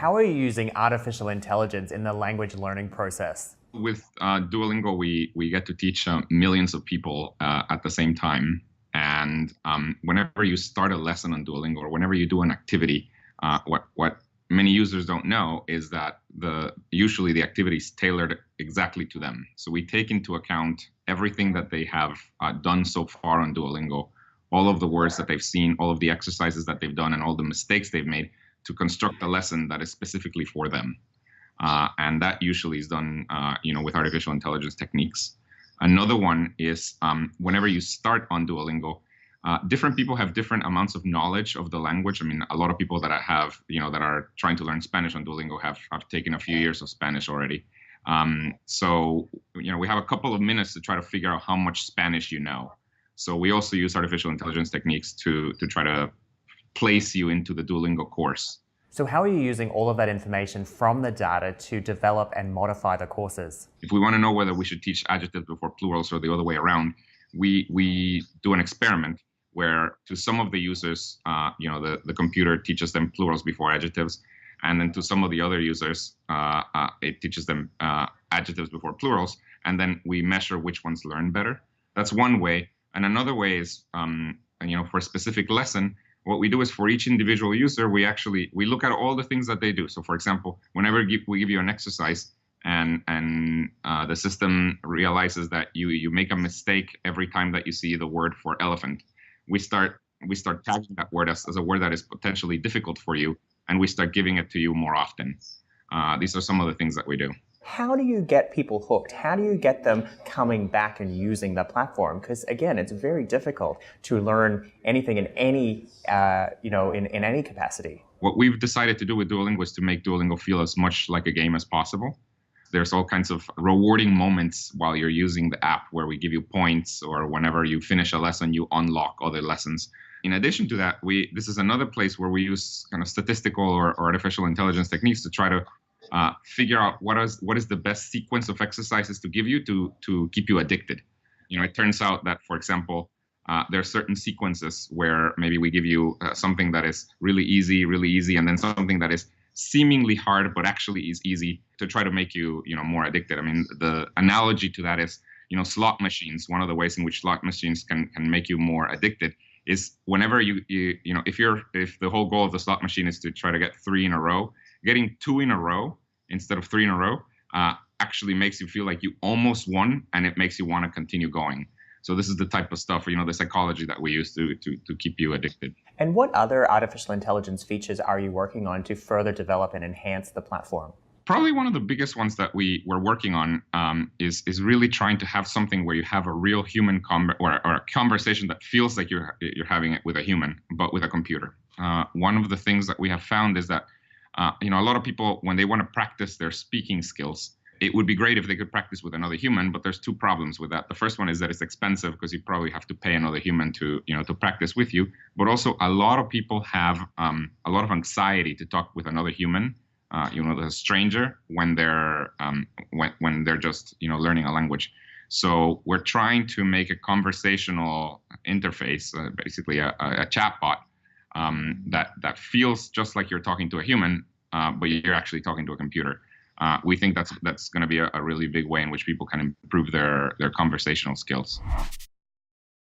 How are you using artificial intelligence in the language learning process? With Duolingo, we get to teach millions of people at the same time. And whenever you start a lesson on Duolingo or whenever you do an activity, what many users don't know is that usually the activity is tailored exactly to them. So we take into account everything that they have done so far on Duolingo, all of the words that they've seen, all of the exercises that they've done, and all the mistakes they've made to construct a lesson that is specifically for them. And that usually is done, with artificial intelligence techniques. Another one is whenever you start on Duolingo, different people have different amounts of knowledge of the language. I mean, a lot of people that I have, that are trying to learn Spanish on Duolingo have taken a few years of Spanish already. So we have a couple of minutes to try to figure out how much Spanish you know. So we also use artificial intelligence techniques to try to place you into the Duolingo course. So how are you using all of that information from the data to develop and modify the courses? If we want to know whether we should teach adjectives before plurals or the other way around, we do an experiment where to some of the users, the computer teaches them plurals before adjectives, and then to some of the other users, it teaches them adjectives before plurals, and then we measure which ones learn better. That's one way. And another way is, for a specific lesson, what we do is for each individual user, we look at all the things that they do. So for example, whenever we give you an exercise and the system realizes that you make a mistake every time that you see the word for elephant, we start tagging that word as a word that is potentially difficult for you, and we start giving it to you more often. These are some of the things that we do. How do you get people hooked? How do you get them coming back and using the platform? Because again, it's very difficult to learn anything in any, in any capacity. What we've decided to do with Duolingo is to make Duolingo feel as much like a game as possible. There's all kinds of rewarding moments while you're using the app where we give you points, or whenever you finish a lesson, you unlock other lessons. In addition to that, this is another place where we use kind of statistical or artificial intelligence techniques to try to figure out what is the best sequence of exercises to give you to keep you addicted. It turns out that, for example, there are certain sequences where maybe we give you something that is really easy, and then something that is seemingly hard but actually is easy to try to make you more addicted. I mean, the analogy to that is slot machines. One of the ways in which slot machines can make you more addicted is whenever if the whole goal of the slot machine is to try to get 3 in a row, getting 2 in a row instead of 3 in a row actually makes you feel like you almost won, and it makes you want to continue going. So this is the type of stuff, the psychology that we use to keep you addicted. And what other artificial intelligence features are you working on to further develop and enhance the platform? Probably one of the biggest ones that we're working on is really trying to have something where you have a real human or a conversation that feels like you're having it with a human, but with a computer. One of the things that we have found is that a lot of people, when they want to practice their speaking skills, it would be great if they could practice with another human, but there's 2 problems with that. The first one is that it's expensive because you probably have to pay another human to practice with you. But also, a lot of people have a lot of anxiety to talk with another human, a stranger, when they're just learning a language. So we're trying to make a conversational interface, basically a chatbot that feels just like you're talking to a human, but you're actually talking to a computer. We think that's going to be a really big way in which people can improve their conversational skills.